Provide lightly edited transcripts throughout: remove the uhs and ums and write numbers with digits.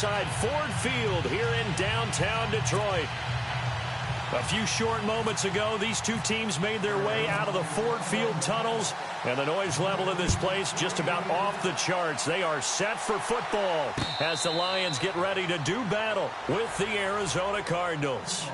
inside Ford Field here in downtown Detroit. A few short moments ago, these two teams made their way out of the Ford Field tunnels, and the noise level in this place just about off the charts. They are set for football as the Lions get ready to do battle with the Arizona Cardinals.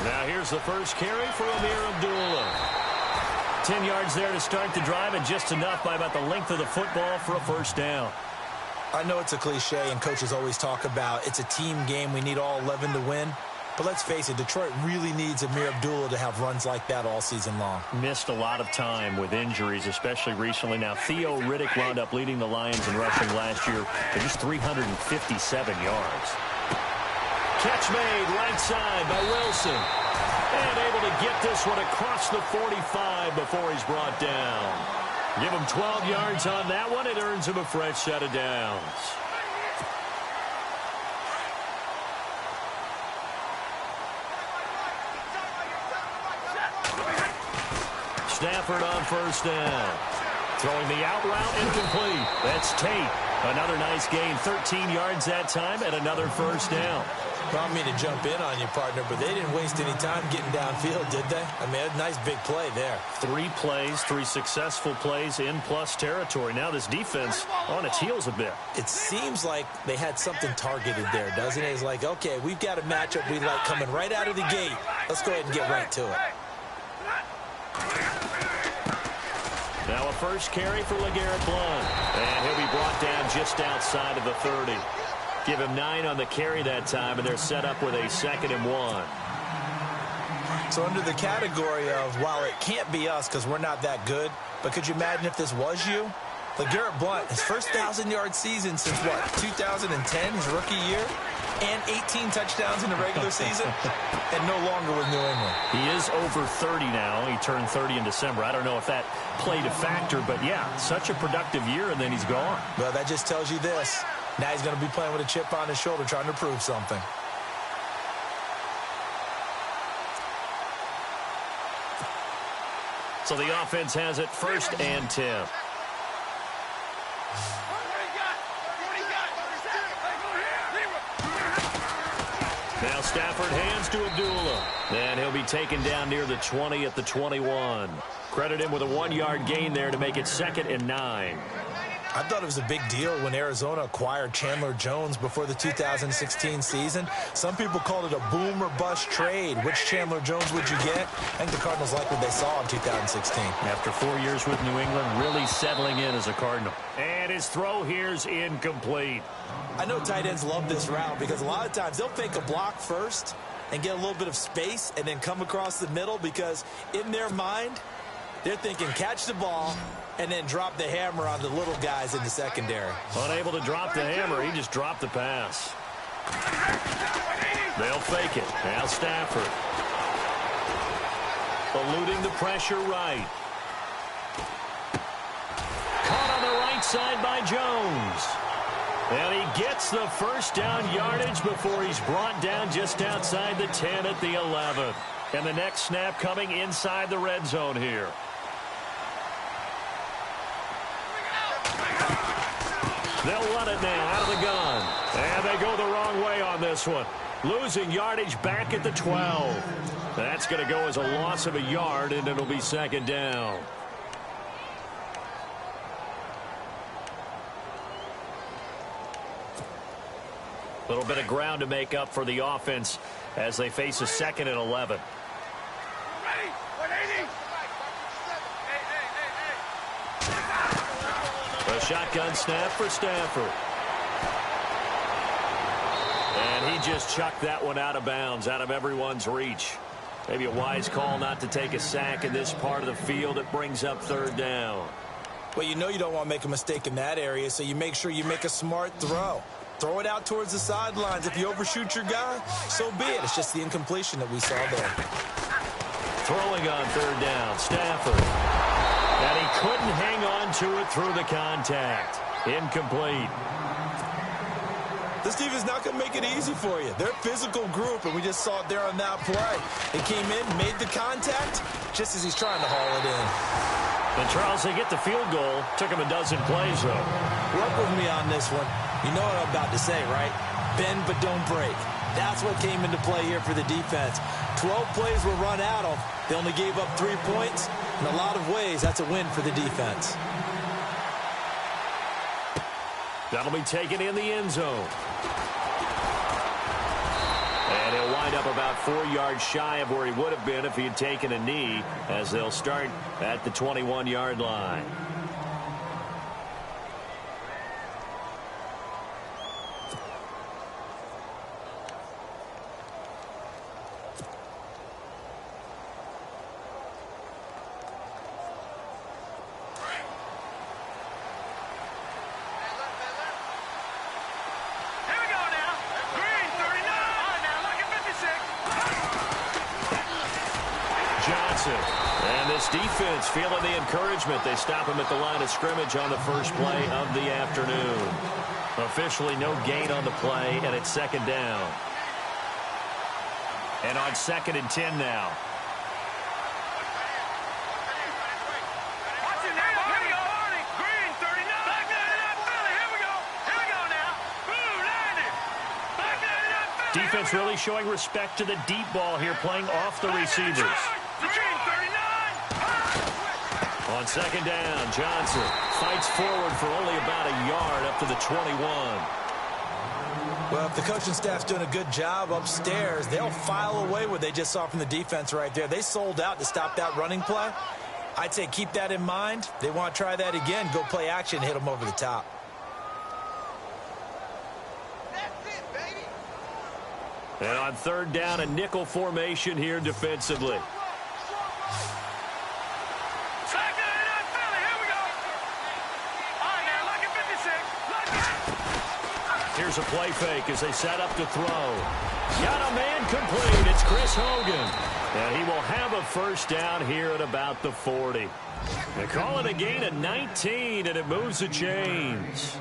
Now here's the first carry for Amir Abdullah. 10 yards there to start the drive, and just enough by about the length of the football for a first down. I know it's a cliche, and coaches always talk about it's a team game. We need all 11 to win. But let's face it, Detroit really needs Amir Abdullah to have runs like that all season long. Missed a lot of time with injuries, especially recently. Now, Theo Riddick wound up leading the Lions in rushing last year for just 357 yards. Catch made right side by Wilson. And able to get this one across the 45 before he's brought down. Give him 12 yards on that one. It earns him a fresh set of downs. Stafford on first down. Throwing the out route incomplete. That's Tate. Another nice gain. 13 yards that time and another first down. I don't mean to jump in on you, partner, but they didn't waste any time getting downfield, did they? I mean, a nice big play there. 3 plays, 3 successful plays in plus territory. Now this defense on its heels a bit. It seems like they had something targeted there, doesn't it? It's like, okay, we've got a matchup we like coming right out of the gate. Let's go ahead and get right to it. Now a first carry for LeGarrette Blount. And he'll be brought down just outside of the 30. Give him 9 on the carry that time, and they're set up with a 2nd and 1. So under the category of, while it can't be us because we're not that good, but could you imagine if this was you? LeGarrette Blount, his first 1,000-yard season since, what, 2010, his rookie year? And 18 touchdowns in the regular season, and no longer with New England. He is over 30 now. He turned 30 in December. I don't know if that played a factor, but yeah, such a productive year, and then he's gone. Well, that just tells you this. Now he's going to be playing with a chip on his shoulder, trying to prove something. So the offense has it 1st and 10. Now Stafford hands to Abdullah. And he'll be taken down near the 20 at the 21. Credit him with a 1-yard gain there to make it 2nd and 9. I thought it was a big deal when Arizona acquired Chandler Jones before the 2016 season. Some people called it a boom or bust trade. Which Chandler Jones would you get? I think the Cardinals like what they saw in 2016. After 4 years with New England, really settling in as a Cardinal. And his throw here's incomplete. I know tight ends love this route because a lot of times they'll fake a block first and get a little bit of space and then come across the middle because in their mind, they're thinking catch the ball and then drop the hammer on the little guys in the secondary. Unable to drop the hammer, he just dropped the pass. They'll fake it. Now Stafford. Eluding the pressure right. Caught on the right side by Jones. And he gets the first down yardage before he's brought down just outside the 10 at the 11. And the next snap coming inside the red zone here. They'll run it now out of the gun. And they go the wrong way on this one. Losing yardage back at the 12. That's going to go as a loss of a yard, and it'll be 2nd down. A little bit of ground to make up for the offense as they face a 2nd and 11. A shotgun snap for Stafford. And he just chucked that one out of bounds, out of everyone's reach. Maybe a wise call not to take a sack in this part of the field. It brings up 3rd down. Well, you know you don't want to make a mistake in that area, so you make sure you make a smart throw. Throw it out towards the sidelines. If you overshoot your guy, so be it. It's just the incompletion that we saw there. Throwing on third down, Stafford. And he couldn't hang on to it through the contact. Incomplete. This defense is not going to make it easy for you. They're a physical group, and we just saw it there on that play. They came in, made the contact, just as he's trying to haul it in. And, Charles, they get the field goal. Took him a dozen plays, though. Work with me on this one. You know what I'm about to say, right? Bend but don't break. That's what came into play here for the defense. 12 plays were run out of. They only gave up 3 points. In a lot of ways, that's a win for the defense. That'll be taken in the end zone. And he'll wind up about 4 yards shy of where he would have been if he had taken a knee, as they'll start at the 21-yard line. And this defense feeling the encouragement. They stop him at the line of scrimmage on the first play of the afternoon. Officially no gain on the play, and it's second down. And on 2nd and 10 now. Defense really showing respect to the deep ball here, playing off the receivers. On 2nd down, Johnson fights forward for only about a yard up to the 21. Well, if the coaching staff's doing a good job upstairs, they'll file away what they just saw from the defense right there. They sold out to stop that running play. I'd say keep that in mind. They want to try that again, go play action, hit them over the top. And on 3rd down, a nickel formation here defensively. Here's a play fake as they set up to throw. Got a man complete. It's Chris Hogan. And he will have a first down here at about the 40. They call it a gain of 19, and it moves the chains.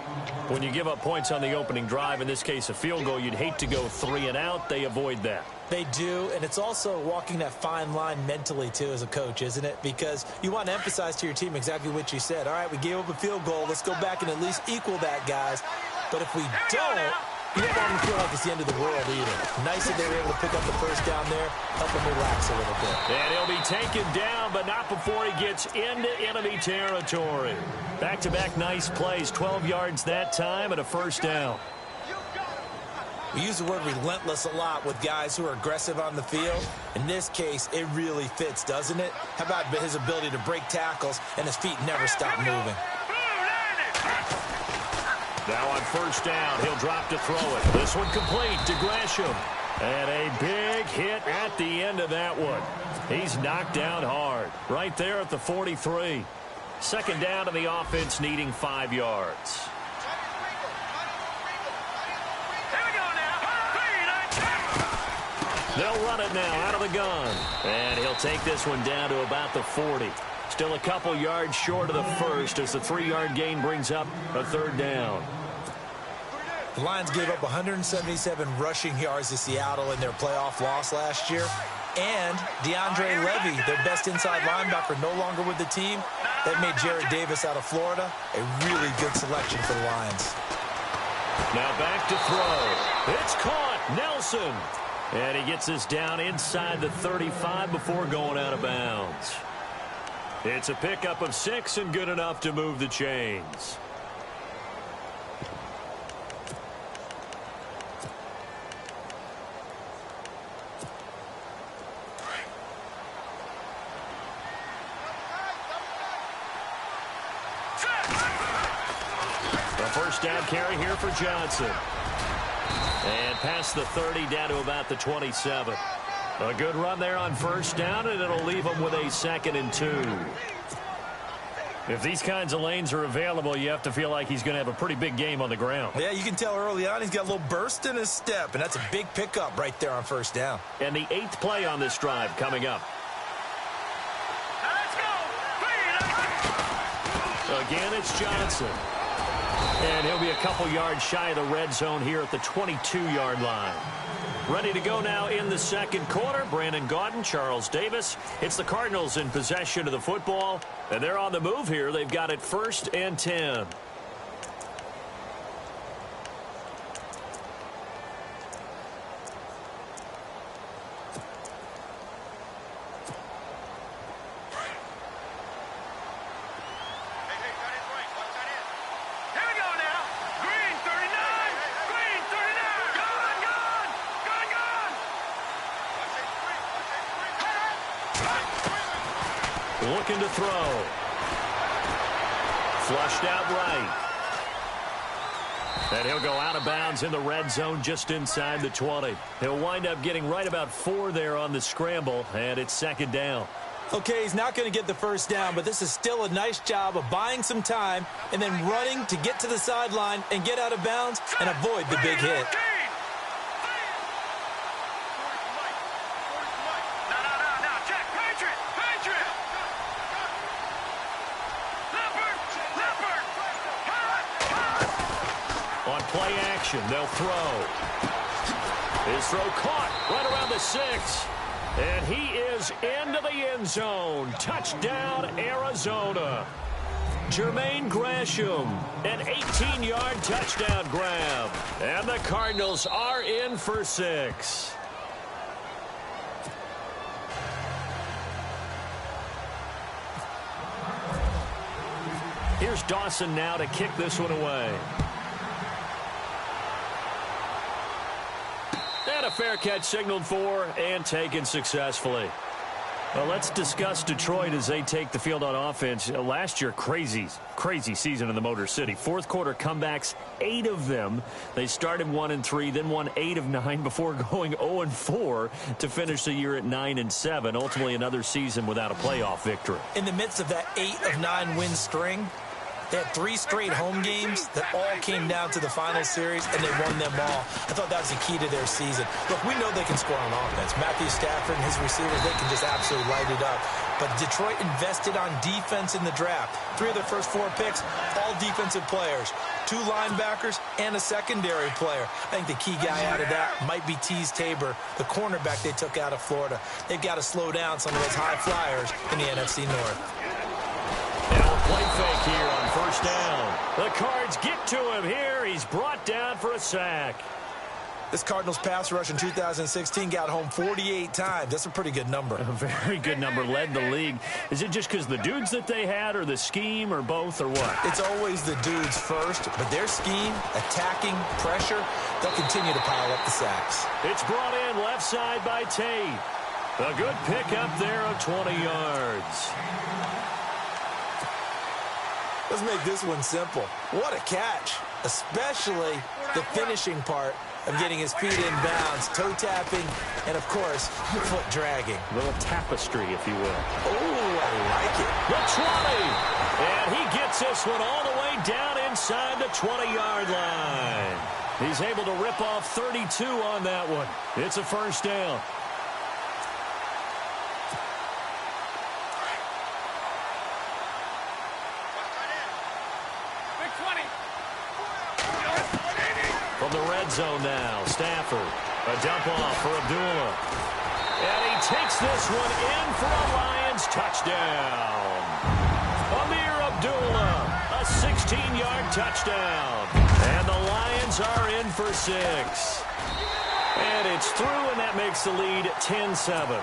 When you give up points on the opening drive, in this case a field goal, you'd hate to go 3 and out. They avoid that. They do, and it's also walking that fine line mentally, too, as a coach, isn't it? Because you want to emphasize to your team exactly what you said. All right, we gave up a field goal. Let's go back and at least equal that, guys. But if we don't, you don't want them to feel like it's the end of the world either. Nice that they were able to pick up the first down there, help them relax a little bit. And he'll be taken down, but not before he gets into enemy territory. Back-to-back nice plays, 12 yards that time and a first down. We use the word relentless a lot with guys who are aggressive on the field. In this case, it really fits, doesn't it? How about his ability to break tackles and his feet never stop moving? Now on first down, he'll drop to throw it. This one complete to Gresham. And a big hit at the end of that one. He's knocked down hard. Right there at the 43. 2nd down, and the offense needing 5 yards. They'll run it now out of the gun. And he'll take this one down to about the 40. Still a couple yards short of the first as the 3-yard gain brings up a 3rd down. The Lions gave up 177 rushing yards to Seattle in their playoff loss last year. And DeAndre Levy, their best inside linebacker, no longer with the team. That made Jarrett Davis out of Florida a really good selection for the Lions. Now back to throw. It's caught. Nelson. And he gets this down inside the 35 before going out of bounds. It's a pickup of 6 and good enough to move the chains. The first down carry here for Johnson. And past the 30 down to about the 27. A good run there on first down, and it'll leave them with a 2nd and 2. If these kinds of lanes are available, you have to feel like he's going to have a pretty big game on the ground. Yeah, you can tell early on he's got a little burst in his step, and that's a big pickup right there on first down. And the 8th play on this drive coming up. Let's go. Again, it's Johnson. And he'll be a couple yards shy of the red zone here at the 22-yard line. Ready to go now in the second quarter. Brandon Gaudin, Charles Davis. It's the Cardinals in possession of the football. And they're on the move here. They've got it 1st and 10. Looking to throw. Flushed out right. And he'll go out of bounds in the red zone just inside the 20. He'll wind up getting right about 4 there on the scramble, and it's 2nd down. Okay, he's not going to get the first down, but this is still a nice job of buying some time and then running to get to the sideline and get out of bounds and avoid the big hit. Play action, they'll throw. His throw caught right around the 6. And he is into the end zone. Touchdown, Arizona. Jermaine Gresham, an 18-yard touchdown grab. And the Cardinals are in for 6. Here's Dawson now to kick this one away. And a fair catch signaled for and taken successfully. Well, let's discuss Detroit as they take the field on offense. Last year, crazy season in the Motor City. 4th quarter comebacks, 8 of them. They started 1-3, then won 8 of 9 before going 0-4 to finish the year at 9-7. Ultimately, another season without a playoff victory. In the midst of that 8 of 9 win string, they had 3 straight home games that all came down to the final series, and they won them all. I thought that was the key to their season. Look, we know they can score on offense. Matthew Stafford and his receivers, they can just absolutely light it up. But Detroit invested on defense in the draft. 3 of their first 4 picks, all defensive players. 2 linebackers and a secondary player. I think the key guy out of that might be Teez Tabor, the cornerback they took out of Florida. They've got to slow down some of those high flyers in the NFC North. Play fake here on first down. The Cards get to him here. He's brought down for a sack. This Cardinals pass rush in 2016 got home 48 times. That's a pretty good number. A very good number. Led the league. Is it just because the dudes that they had or the scheme or both or what? It's always the dudes first, but their scheme, attacking, pressure, they'll continue to pile up the sacks. It's brought in left side by Tate. A good pickup there of 20 yards. Let's make this one simple. What a catch, especially the finishing part of getting his feet in bounds, toe tapping, and, of course, foot dragging. A little tapestry, if you will. Oh, I like it. The 20. And he gets this one all the way down inside the 20-yard line. He's able to rip off 32 on that one. It's a first down. From the red zone now, Stafford. A dump off for Abdullah. And he takes this one in for a Lions touchdown. Amir Abdullah, a 16-yard touchdown. And the Lions are in for 6. And it's through, and that makes the lead 10-7.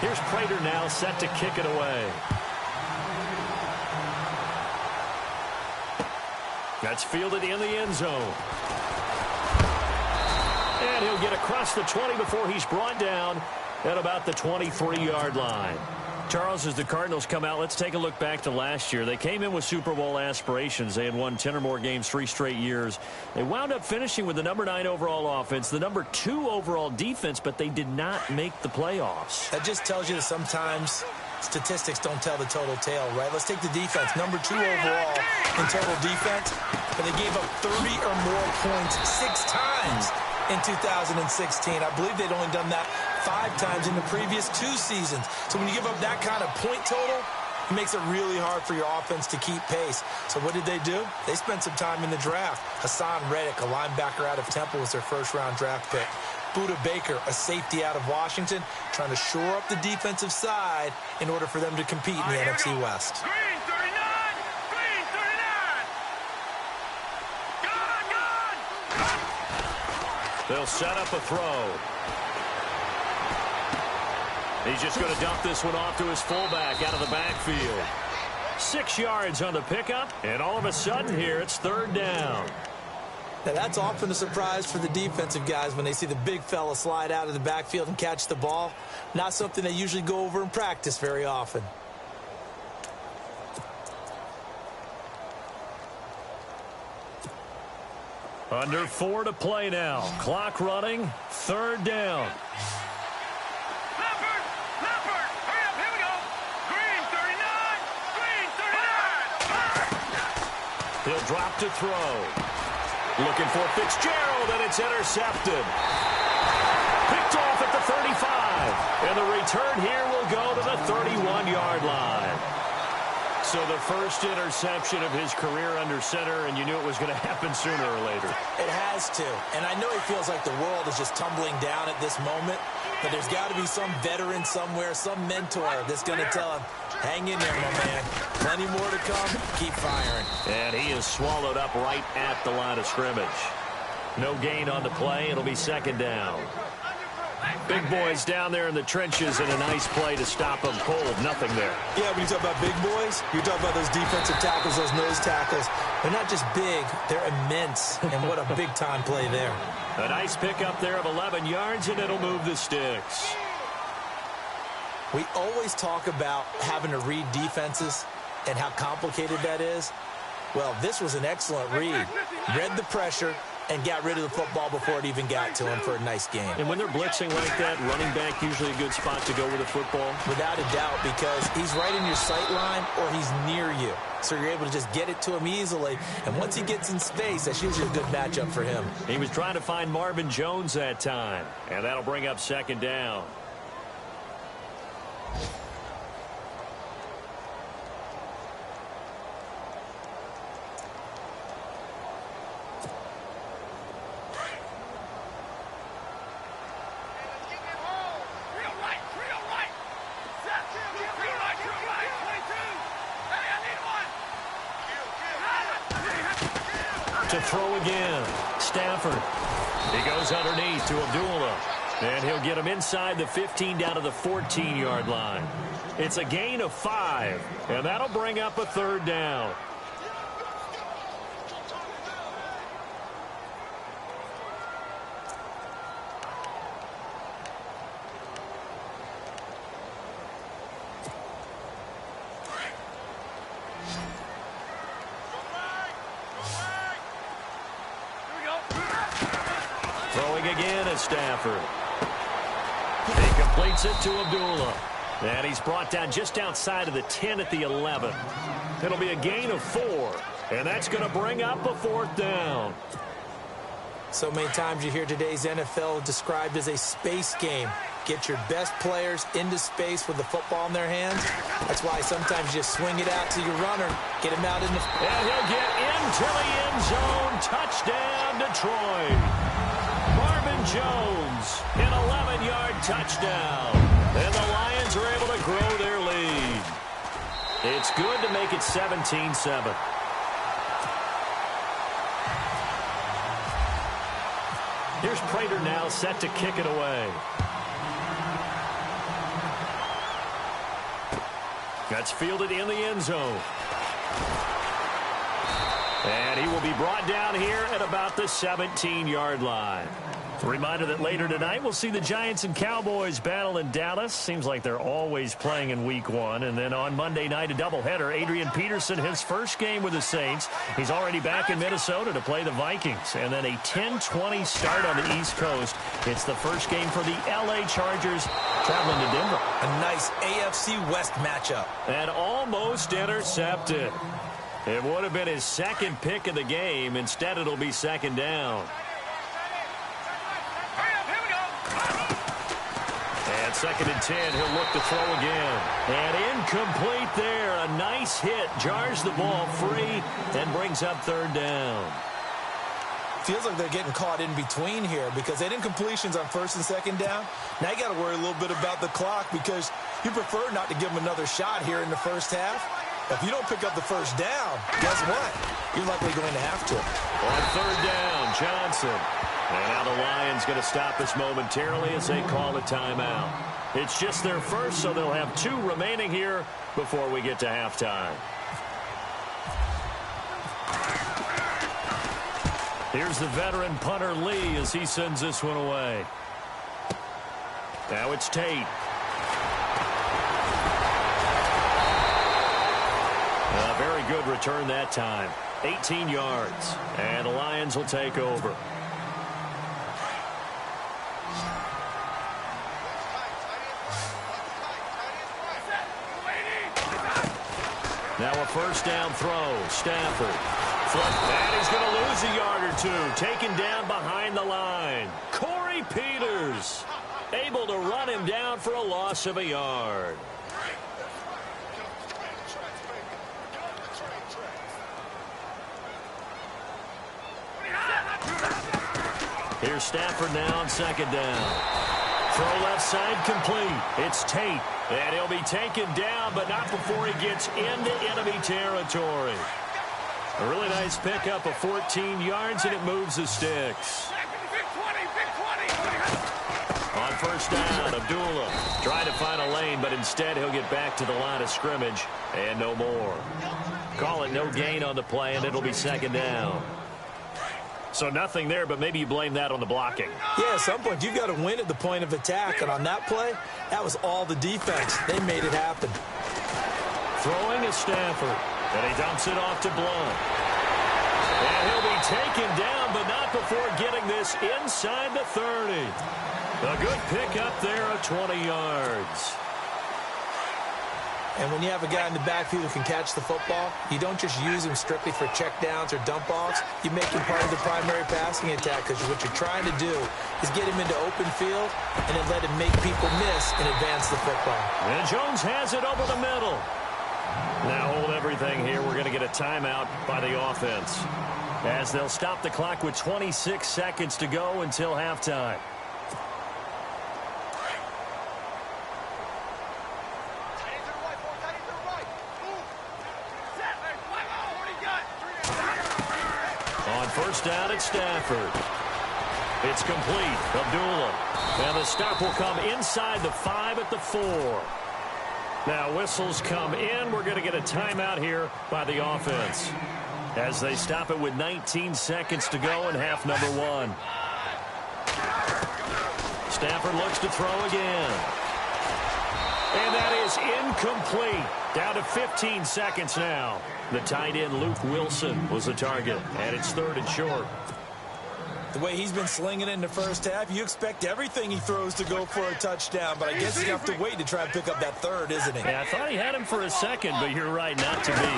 Here's Prater now set to kick it away. That's fielded in the end zone. And he'll get across the 20 before he's brought down at about the 23-yard line. Charles, as the Cardinals come out, let's take a look back to last year. They came in with Super Bowl aspirations. They had won 10 or more games 3 straight years. They wound up finishing with the number 9 overall offense, the number 2 overall defense, but they did not make the playoffs. That just tells you that sometimes statistics don't tell the total tale, right? Let's take the defense. Number 2 overall in total defense, but they gave up 30 or more points 6 times in 2016. I believe they'd only done that 5 times in the previous 2 seasons. So when you give up that kind of point total, it makes it really hard for your offense to keep pace. So what did they do? They spent some time in the draft. Hassan Reddick, a linebacker out of Temple, was their first-round draft pick. Budda Baker, a safety out of Washington, trying to shore up the defensive side in order for them to compete in the NFC West. Green 39! Green 39! They'll set up a throw. He's just going to dump this one off to his fullback out of the backfield. 6 yards on the pickup, and all of a sudden here it's 3rd down. Now, that's often a surprise for the defensive guys when they see the big fella slide out of the backfield and catch the ball. Not something they usually go over in practice very often. Under 4 to play now. Clock running. 3rd down. Leopard! Leopard! Hurry up, here we go! Green 39! Green 39! He'll drop to throw. Looking for Fitzgerald, and it's intercepted. Picked off at the 35. And the return here will go to the 31-yard line. So the first interception of his career under center, and you knew it was going to happen sooner or later. It has to. And I know he feels like the world is just tumbling down at this moment, but there's got to be some veteran somewhere, some mentor that's going to tell him, hang in there, my man. Plenty more to come. Keep firing. And he is swallowed up right at the line of scrimmage. No gain on the play. It'll be 2nd down. Big boys down there in the trenches, and a nice play to stop them cold. Nothing there. Yeah, when you talk about big boys, you're talking about those defensive tackles, those nose tackles. They're not just big, they're immense. And what a big-time play there. A nice pickup there of 11 yards, and it'll move the sticks. We always talk about having to read defenses and how complicated that is. Well, this was an excellent read. Read the pressure and got rid of the football before it even got to him for a nice game. And when they're blitzing like that, running back usually a good spot to go with the football? Without a doubt, because he's right in your sight line or he's near you. So you're able to just get it to him easily. And once he gets in space, that's usually a good matchup for him. He was trying to find Marvin Jones that time. And that'll bring up 2nd down. To throw again. Stafford. He goes underneath to Abdullah. And he'll get him inside the 15 down to the 14-yard line. It's a gain of 5. And that'll bring up a 3rd down. Throwing again at Stafford. He completes it to Abdullah. And he's brought down just outside of the 10 at the 11. It'll be a gain of 4. And that's going to bring up a 4th down. So many times you hear today's NFL described as a space game. Get your best players into space with the football in their hands. That's why sometimes you just swing it out to your runner. Get him out in the... And he'll get into the end zone. Touchdown, Detroit. Marvin Jones, an 11-yard touchdown. And the Lions are able to grow their lead. It's good to make it 17-7. Here's Prater now set to kick it away. That's fielded in the end zone. And he will be brought down here at about the 17-yard line. A reminder that later tonight we'll see the Giants and Cowboys battle in Dallas. Seems like they're always playing in week 1. And then on Monday night, a doubleheader. Adrian Peterson, his first game with the Saints. He's already back in Minnesota to play the Vikings. And then a 10-20 start on the East Coast. It's the first game for the L.A. Chargers traveling to Denver. A nice AFC West matchup. And almost intercepted. It would have been his second pick of the game. Instead, it'll be second down. And second and 10, he'll look to throw again. And incomplete there. A nice hit. Jars the ball free and brings up third down. Feels like they're getting caught in between here because they had incompletions on first and second down. Now you got to worry a little bit about the clock because you prefer not to give them another shot here in the first half. If you don't pick up the first down, guess what? You're likely going to have to. On third down, Johnson. And now the Lions going to stop this momentarily as they call a timeout. It's just their first, so they'll have 2 remaining here before we get to halftime. Here's the veteran punter Lee as he sends this one away. Now it's Tate. A very good return that time. 18 yards. And the Lions will take over. Now a first down throw. Stafford. And he's going to lose a yard or 2. Taken down behind the line. Corey Peters able to run him down for a loss of a yard. Here's Stafford now on second down. Throw left side complete. It's Tate. And he'll be taken down, but not before he gets into enemy territory. A really nice pickup of 14 yards, and it moves the sticks. On first down, Abdullah trying to find a lane, but instead he'll get back to the line of scrimmage and no more. Call it no gain on the play, and it'll be second down. So nothing there, but maybe you blame that on the blocking. Yeah, at some point, you've got to win at the point of attack. And on that play, that was all the defense. They made it happen. Throwing is Stafford. And he dumps it off to Blunt. And he'll be taken down, but not before getting this inside the 30. A good pickup there of 20 yards. And when you have a guy in the backfield who can catch the football, you don't just use him strictly for checkdowns or dump-offs. You make him part of the primary passing attack because what you're trying to do is get him into open field and then let him make people miss and advance the football. And Jones has it over the middle. Now hold everything here. We're going to get a timeout by the offense as they'll stop the clock with 26 seconds to go until halftime. On first down at Stafford. It's complete. Abdullah. And the stop will come inside the 5 at the 4. Now whistles come in. We're going to get a timeout here by the offense as they stop it with 19 seconds to go in half number 1. Stafford looks to throw again. And that is incomplete. Down to 15 seconds now. The tight end, Luke Wilson, was the target. And it's 3rd and short. The way he's been slinging it in the first half, you expect everything he throws to go for a touchdown. But I guess you have to wait to try and pick up that 3rd, isn't he? Yeah, I thought he had him for a second, but you're right, not to be.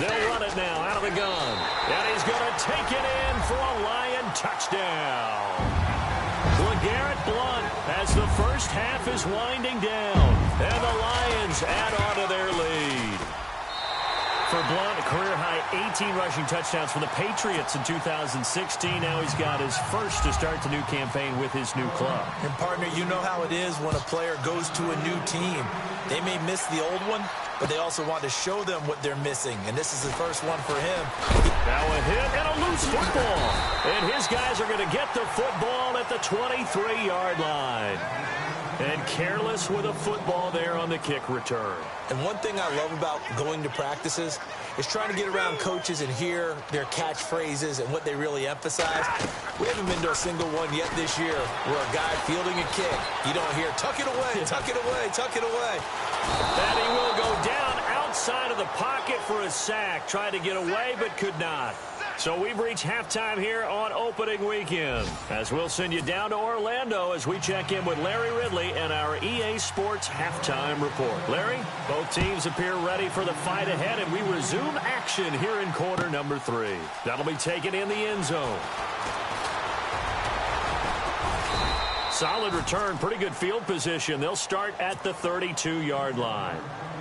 They'll run it now out of the gun. And he's going to take it in for a Lion touchdown. LeGarrette Blount as the first half is winding down. And the Lions add on to their lead. For Blount, a career-high 18 rushing touchdowns for the Patriots in 2016. Now he's got his first to start the new campaign with his new club. And, partner, you know how it is when a player goes to a new team. They may miss the old one, but they also want to show them what they're missing. And this is the first one for him. Now a hit and a loose football. And his guys are going to get the football at the 23-yard line. And careless with a football there on the kick return. And one thing I love about going to practices is trying to get around coaches and hear their catchphrases and what they really emphasize. We haven't been to a single one yet this year where a guy fielding a kick, you don't hear, tuck it away, tuck it away, tuck it away. And he will go down outside of the pocket for a sack. Tried to get away, but could not. So we've reached halftime here on opening weekend, as we'll send you down to Orlando as we check in with Larry Ridley and our EA Sports halftime report. Larry, both teams appear ready for the fight ahead, and we resume action here in quarter number 3. That'll be taken in the end zone. Solid return, pretty good field position. They'll start at the 32-yard line.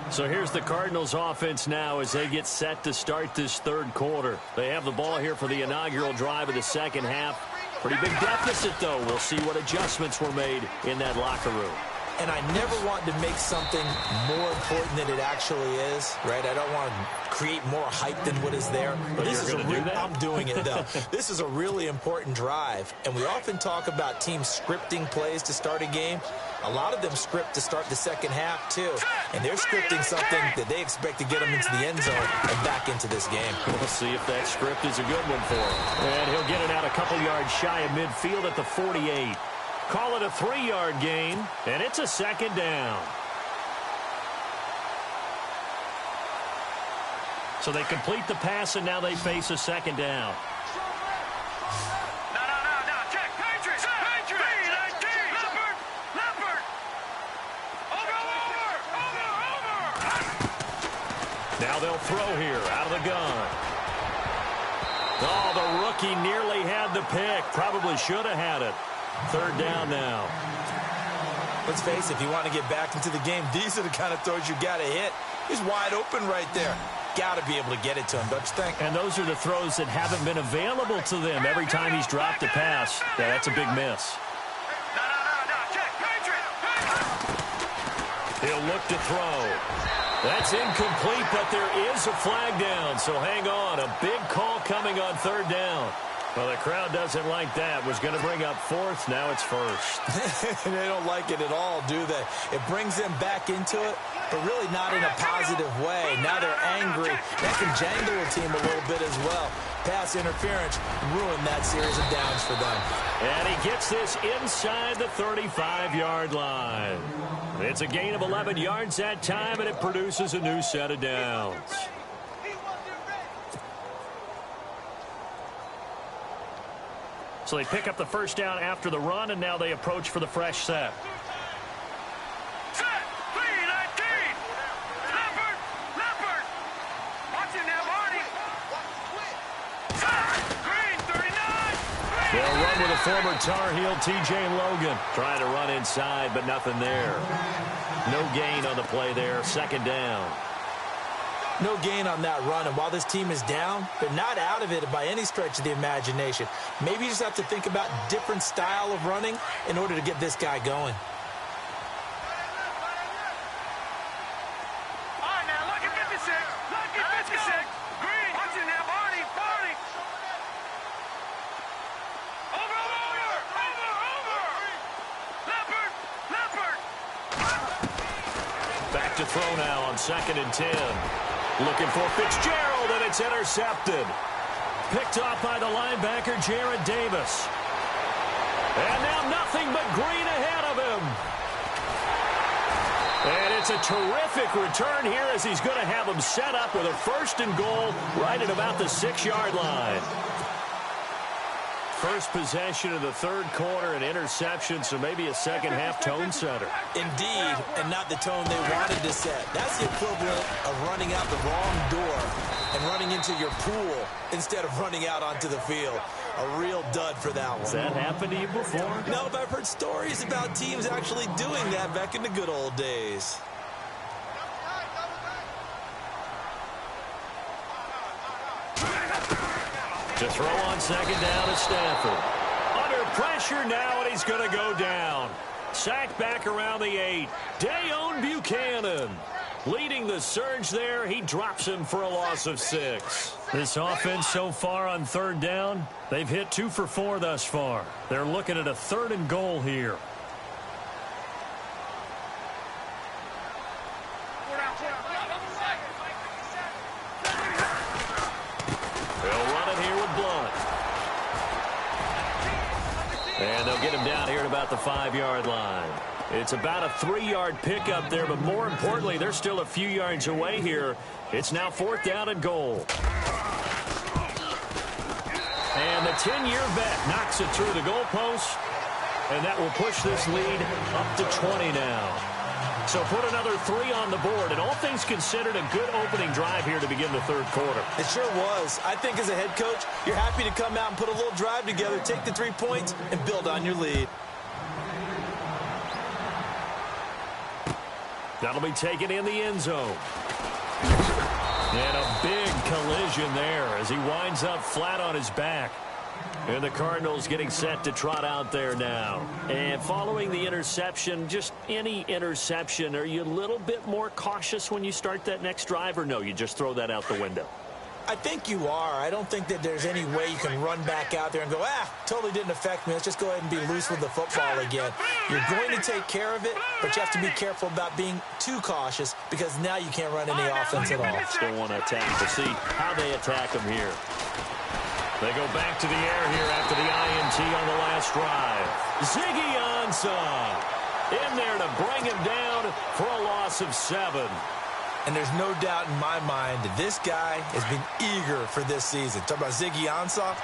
So here's the Cardinals offense now as they get set to start this third quarter. They have the ball here for the inaugural drive of the second half. Pretty big deficit, though. We'll see what adjustments were made in that locker room. And I never want to make something more important than it actually is, right? I don't want to create more hype than what is there. But this is I'm doing it, though. This is a really important drive. And we often talk about teams scripting plays to start a game. A lot of them script to start the second half, too. And they're scripting something that they expect to get them into the end zone and back into this game. We'll see if that script is a good one for him. And he'll get it out a couple yards shy of midfield at the 48. Call it a 3-yard gain, and it's a second down. So they complete the pass, and now they face a second down. No, check. Patriots. Leopard. Over. Now they'll throw here out of the gun. Oh, the rookie nearly had the pick. Probably should have had it. Third down now. Let's face it, if you want to get back into the game, these are the kind of throws you got to hit. He's wide open right there. Got to be able to get it to him, don't you think? And those are the throws that haven't been available to them every time he's dropped a pass. Yeah, that's a big miss. No, check. He'll look to throw. That's incomplete, but there is a flag down, so hang on. A big call coming on third down. Well, the crowd doesn't like that. Was going to bring up fourth. Now it's first. They don't like it at all, do they? It brings them back into it, but really not in a positive way. Now they're angry. That can jangle a team a little bit as well. Pass interference ruined that series of downs for them. And he gets this inside the 35-yard line. It's a gain of 11 yards that time, and it produces a new set of downs. So they pick up the first down after the run, and now they approach for the fresh set. Set. 3-19. Leopard. Watch it now, Marty. Set. Green, 39. They'll run with a former Tar Heel, T.J. Logan. Trying to run inside, but nothing there. No gain on the play there. Second down. No gain on that run, and while this team is down, they're not out of it by any stretch of the imagination. Maybe you just have to think about different style of running in order to get this guy going. All right, now, look at 56. Green. Watch it now, Marty. Over. Back to throw now on 2nd and 10. Looking for Fitzgerald, and it's intercepted. Picked off by the linebacker, Jared Davis. And now nothing but green ahead of him. And it's a terrific return here as he's going to have him set up with a 1st and goal right at about the 6-yard line. First possession of the third quarter, an interception, so maybe a second-half tone setter. Indeed, and not the tone they wanted to set. That's the equivalent of running out the wrong door and running into your pool instead of running out onto the field. A real dud for that one. Has that happened to you before? No, but I've heard stories about teams actually doing that back in the good old days. To throw on 2nd down at Stafford. Under pressure now, and he's going to go down. Sacked back around the 8. Dayon Buchanan leading the surge there. He drops him for a loss of 6. This offense so far on 3rd down, they've hit 2 for 4 thus far. They're looking at a 3rd and goal here. And they'll get him down here at about the 5-yard line. It's about a 3-yard pickup there, but more importantly, they're still a few yards away here. It's now 4th down and goal. And the 10-year vet knocks it through the goalpost, and that will push this lead up to 20 now. So put another 3 on the board, and all things considered, a good opening drive here to begin the 3rd quarter. It sure was. I think as a head coach, you're happy to come out and put a little drive together, take the 3 points, and build on your lead. That'll be taken in the end zone. And a big collision there as he winds up flat on his back. And the Cardinals getting set to trot out there now. And following the interception, just any interception, are you a little bit more cautious when you start that next drive, or no, you just throw that out the window? I think you are. I don't think that there's any way you can run back out there and go, totally didn't affect me. Let's just go ahead and be loose with the football again. You're going to take care of it, but you have to be careful about being too cautious because now you can't run any offense at all. Still want to attack. We'll see how they attack them here. They go back to the air here after the INT on the last drive. Ziggy Ansah in there to bring him down for a loss of 7. And there's no doubt in my mind that this guy has been eager for this season. Talk about Ziggy Ansah.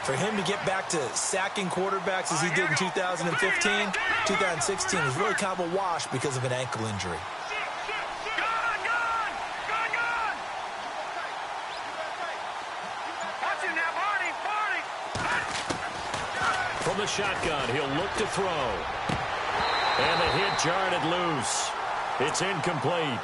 For him to get back to sacking quarterbacks as he did in 2015, 2016 was really kind of a wash because of an ankle injury. From the shotgun, he'll look to throw. And the hit jarred it loose. It's incomplete.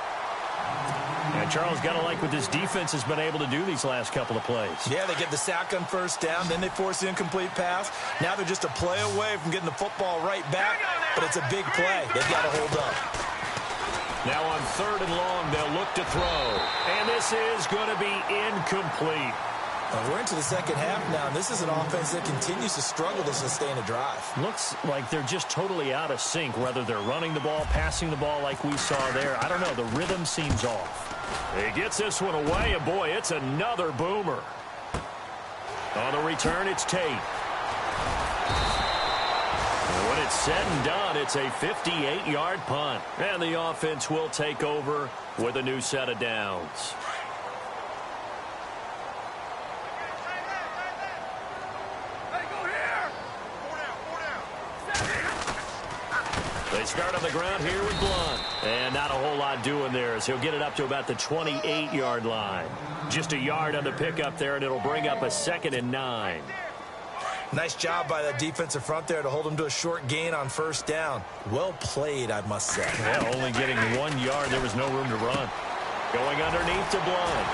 And Charles, got to like what this defense has been able to do these last couple of plays. Yeah, they get the sack on 1st down, then they force the incomplete pass. Now they're just a play away from getting the football right back, but it's a big play. They've got to hold up. Now on 3rd and long, they'll look to throw. And this is going to be incomplete. We're into the 2nd half now, and this is an offense that continues to struggle to sustain a drive. Looks like they're just totally out of sync, whether they're running the ball, passing the ball like we saw there. I don't know. The rhythm seems off. He gets this one away, and boy, it's another boomer. On the return, it's Tate. And when it's said and done, it's a 58-yard punt. And the offense will take over with a new set of downs. They start on the ground here with Blunt. And not a whole lot doing there as he'll get it up to about the 28-yard line. Just a yard on the pickup there, and it'll bring up a 2nd and 9. Nice job by the defensive front there to hold him to a short gain on 1st down. Well played, I must say. Yeah, only getting 1 yard. There was no room to run. Going underneath to Blunt.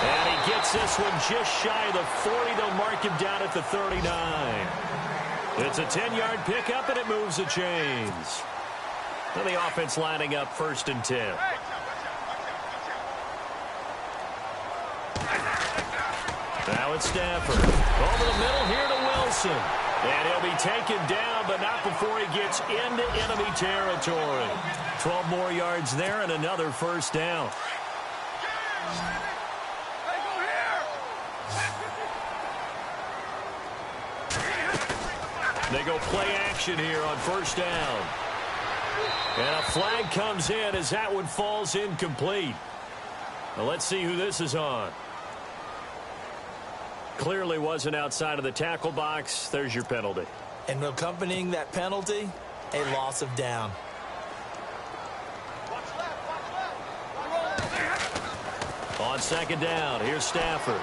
And he gets this one just shy of the 40. They'll mark him down at the 39. It's a 10-yard pickup, and it moves the chains. And the offense lining up 1st and 10. Now it's Stafford. Over the middle here to Wilson. And he'll be taken down, but not before he gets into enemy territory. 12 more yards there and another 1st down. They go play action here on 1st down. And a flag comes in as that one falls incomplete. Now let's see who this is on. Clearly wasn't outside of the tackle box. There's your penalty. And accompanying that penalty, a loss of down. On 2nd down, here's Stafford.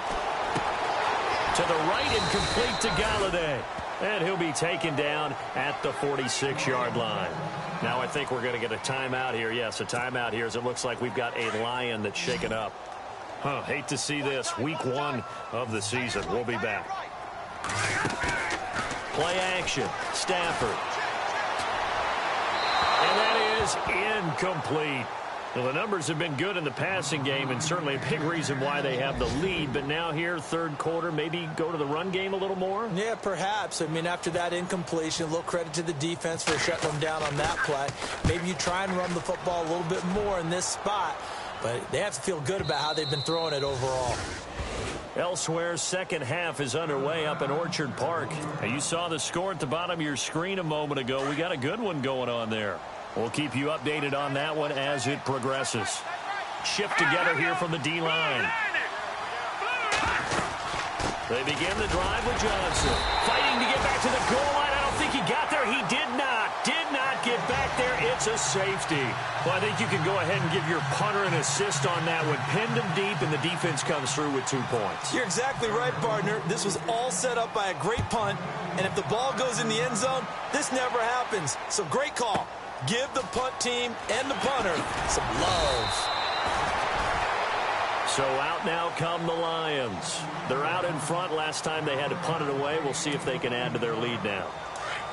To the right and complete to Galladay. And he'll be taken down at the 46-yard line. Now I think we're going to get a timeout here. Yes, a timeout here as it looks like we've got a Lion that's shaken up. Hate to see this. Week 1 of the season. We'll be back. Play action. Stafford. And that is incomplete. Well, the numbers have been good in the passing game and certainly a big reason why they have the lead. But now here, 3rd quarter, maybe go to the run game a little more? Yeah, perhaps. I mean, after that incompletion, a little credit to the defense for shutting them down on that play. Maybe you try and run the football a little bit more in this spot. But they have to feel good about how they've been throwing it overall. Elsewhere, second half is underway up in Orchard Park. Now, you saw the score at the bottom of your screen a moment ago. We got a good one going on there. We'll keep you updated on that one as it progresses. Shift together here from the D-line. They begin the drive with Johnson. Fighting to get back to the goal line. I don't think he got there. He did not get back there. It's a safety. Well, I think you can go ahead and give your punter an assist on that one. Pinned him deep, and the defense comes through with 2 points. You're exactly right, partner. This was all set up by a great punt, and if the ball goes in the end zone, this never happens. So great call. Give the punt team and the punter some love. So out now come the Lions. They're out in front. Last time they had to punt it away. We'll see if they can add to their lead now.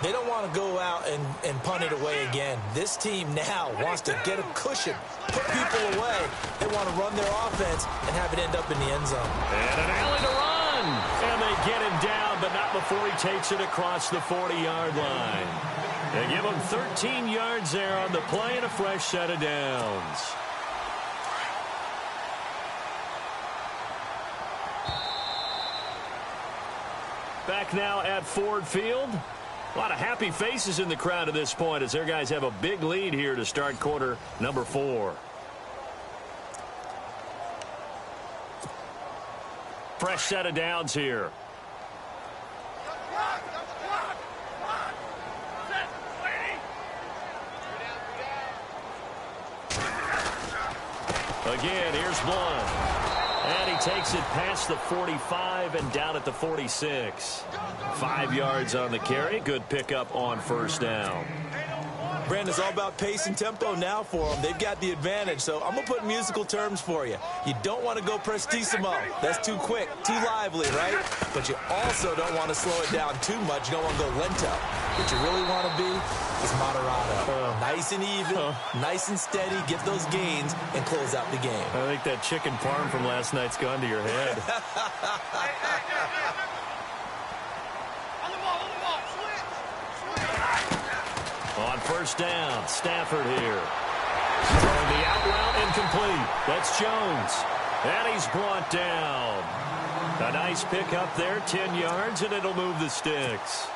They don't want to go out and punt it away again. This team now wants to get a cushion, put people away. They want to run their offense and have it end up in the end zone. And an alley to run. And they get him down, but not before he takes it across the 40-yard line. They give him 13 yards there on the play and a fresh set of downs. Back now at Ford Field. A lot of happy faces in the crowd at this point as their guys have a big lead here to start quarter number 4. Fresh set of downs here. Again, here's Blunt. And he takes it past the 45 and down at the 46. 5 yards on the carry. Good pickup on first down. Brandon, it's all about pace and tempo now for them. They've got the advantage, so I'm going to put musical terms for you. You don't want to go prestissimo. That's too quick, too lively, right? But you also don't want to slow it down too much. You don't want to go lento. What you really want to be is moderato. Nice and even, nice and steady. Get those gains and close out the game. I think that chicken parm from last night's gone to your head. On first down, Stafford here. Throwing the out route incomplete. That's Jones. And he's brought down. A nice pickup there, 10 yards, and it'll move the sticks.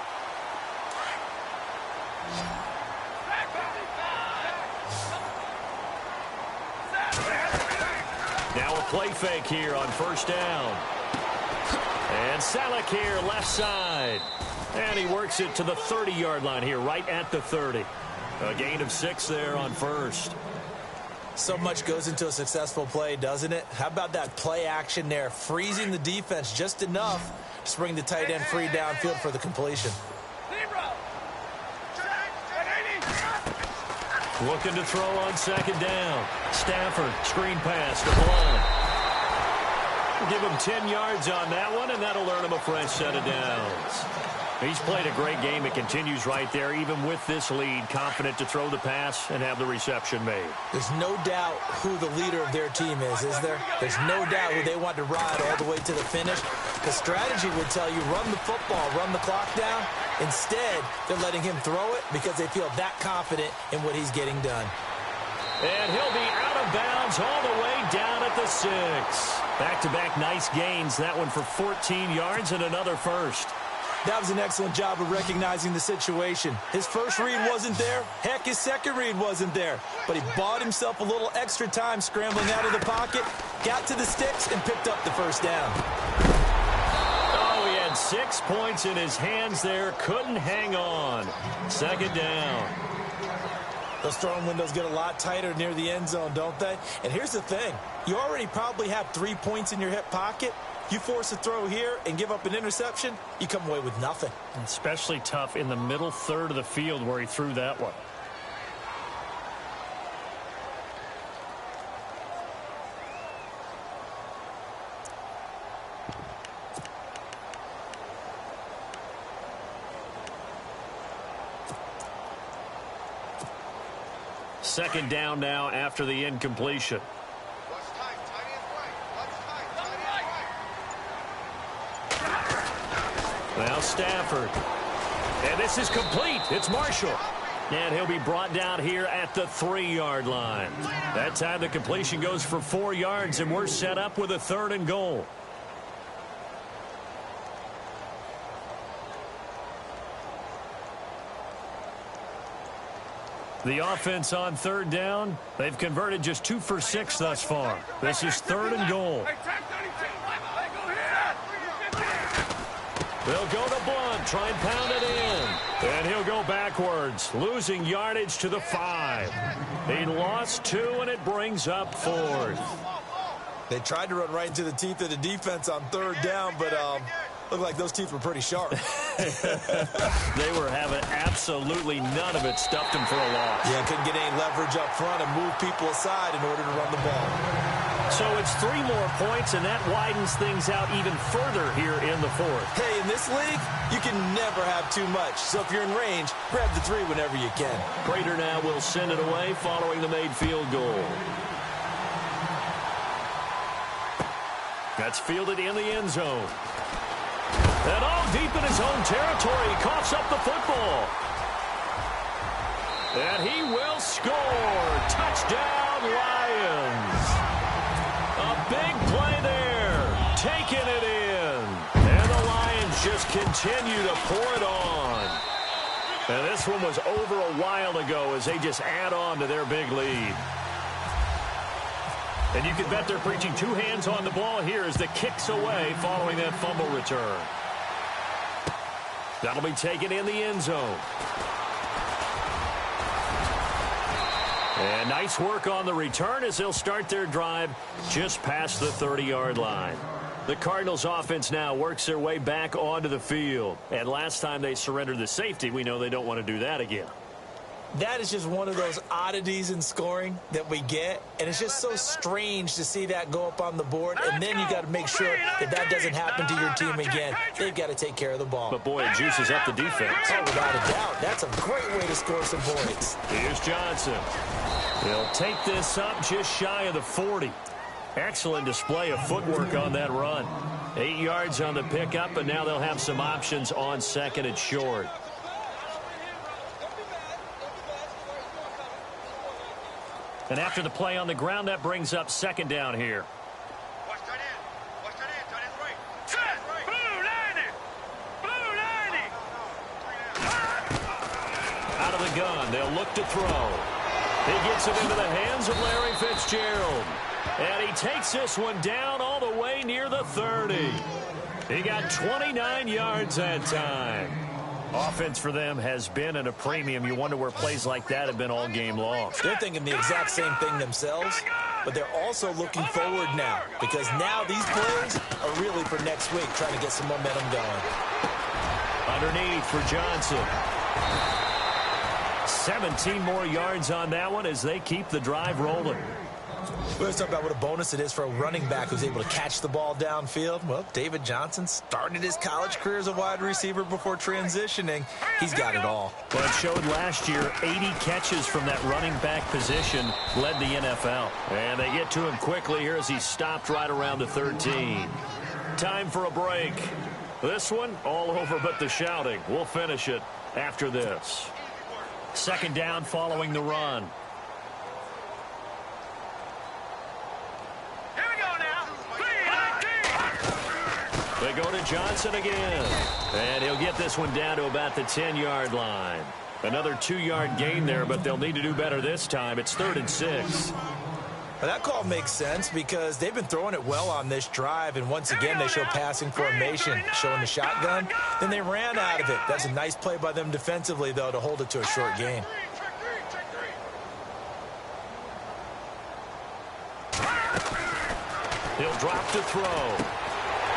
Now a play fake here on first down. And Salek here, left side. And he works it to the 30-yard line here, right at the 30. A gain of 6 there on first. So much goes into a successful play, doesn't it? How about that play action there? Freezing the defense just enough to bring the tight end free downfield for the completion. Looking to throw on second down. Stafford, screen pass to Blunt. Give him 10 yards on that one, and that'll earn him a fresh set of downs. He's played a great game. It continues right there, even with this lead, confident to throw the pass and have the reception made. There's no doubt who the leader of their team is there? There's no doubt who they want to ride all the way to the finish. The strategy would tell you run the football, run the clock down. Instead, they're letting him throw it because they feel that confident in what he's getting done. And he'll be out of bounds all the way down at the 6. Back-to-back nice gains. That one for 14 yards and another first. That was an excellent job of recognizing the situation. His first read wasn't there. Heck, his second read wasn't there. But he bought himself a little extra time scrambling out of the pocket, got to the sticks, and picked up the first down. Oh, he had 6 points in his hands there. Couldn't hang on. Second down. Those throwing windows get a lot tighter near the end zone, don't they? And here's the thing. You already probably have 3 points in your hip pocket. You force a throw here and give up an interception, you come away with nothing. Especially tough in the middle third of the field where he threw that one. Second down now after the incompletion. Now Stafford. And this is complete. It's Marshall. And he'll be brought down here at the 3-yard line. That time the completion goes for 4 yards, and we're set up with a 3rd and goal. The offense on third down, they've converted just 2 for 6 thus far. This is 3rd and goal. They'll go to Blunt, try and pound it in. And he'll go backwards, losing yardage to the 5. He lost 2, and it brings up 4th. They tried to run right into the teeth of the defense on 3rd down, but looked like those teeth were pretty sharp. They were having absolutely none of it, stuffed them for a loss. Yeah, couldn't get any leverage up front and move people aside in order to run the ball. So it's 3 more points, and that widens things out even further here in the 4th. Hey, in this league, you can never have too much. So if you're in range, grab the 3 whenever you can. Prater now will send it away following the made field goal. That's fielded in the end zone. And all deep in his own territory, he coughs up the football. And he will score. Touchdown, Lions. A big play there. Taking it in. And the Lions just continue to pour it on. And this one was over a while ago as they just add on to their big lead. And you can bet they're preaching 2 hands on the ball here as the kick's away following that fumble return. That'll be taken in the end zone. And nice work on the return as they'll start their drive just past the 30-yard line. The Cardinals offense now works their way back onto the field. And last time they surrendered the safety, we know they don't want to do that again. That is just one of those oddities in scoring that we get, and it's just so strange to see that go up on the board, and then you got to make sure that that doesn't happen to your team again. They've got to take care of the ball. But, boy, it juices up the defense. Oh, without a doubt. That's a great way to score some points. Here's Johnson. He'll take this up just shy of the 40. Excellent display of footwork on that run. 8 yards on the pickup, and now they'll have some options on 2nd and short. And after the play on the ground, that brings up 2nd down here. Out of the gun, they'll look to throw. He gets it into the hands of Larry Fitzgerald. And he takes this one down all the way near the 30. He got 29 yards that time. Offense for them has been at a premium. You wonder where plays like that have been all game long. They're thinking the exact same thing themselves, but they're also looking forward now because now these plays are really for next week, trying to get some momentum going. Underneath for Johnson. 17 more yards on that one as they keep the drive rolling. Let's talk about what a bonus it is for a running back who's able to catch the ball downfield. Well, David Johnson started his college career as a wide receiver before transitioning. He's got it all. Well, it showed last year 80 catches from that running back position led the NFL. And they get to him quickly here as he stopped right around the 13. Time for a break. This one, all over but the shouting. We'll finish it after this. 2nd down following the run. They go to Johnson again. And he'll get this one down to about the 10-yard line. Another 2-yard gain there, but they'll need to do better this time. It's 3rd and 6. Well, that call makes sense because they've been throwing it well on this drive, and once again they show passing formation, showing the shotgun. Then they ran out of it. That's a nice play by them defensively, though, to hold it to a short gain. He'll drop to throw.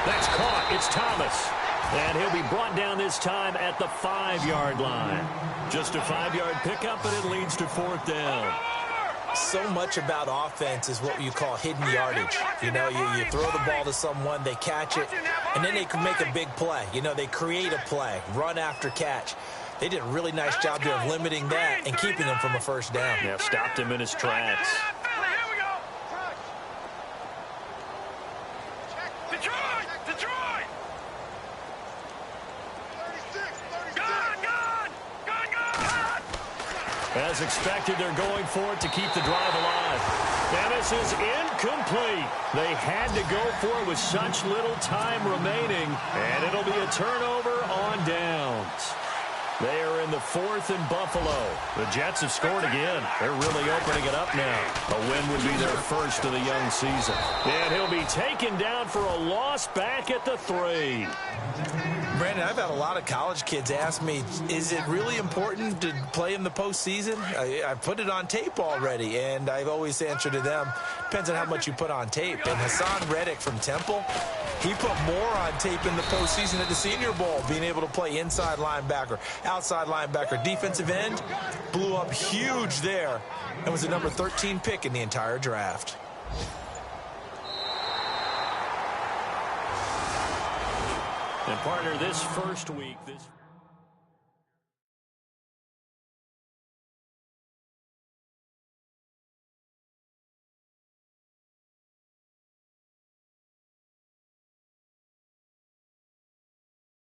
That's caught. It's Thomas. And he'll be brought down this time at the 5-yard line. Just a 5-yard pickup, and it leads to 4th down. So much about offense is what you call hidden yardage. You know, you throw the ball to someone, they catch it, and then they can make a big play. You know, they create a play, run after catch. They did a really nice job there of limiting that and keeping him from a 1st down. Yeah, stopped him in his tracks. As expected, they're going for it to keep the drive alive. And this is incomplete. They had to go for it with such little time remaining, and it'll be a turnover on downs. They are in the fourth in Buffalo. The Jets have scored again. They're really opening it up now. A win would be their first of the young season. And he'll be taken down for a loss back at the 3. Brandon, I've had a lot of college kids ask me, is it really important to play in the postseason? I put it on tape already, and I've always answered to them, depends on how much you put on tape. And Hassan Reddick from Temple, he put more on tape in the postseason at the Senior Bowl, being able to play inside linebacker, outside linebacker, defensive end, blew up huge there, and was the number 13 pick in the entire draft. And partner, this first week,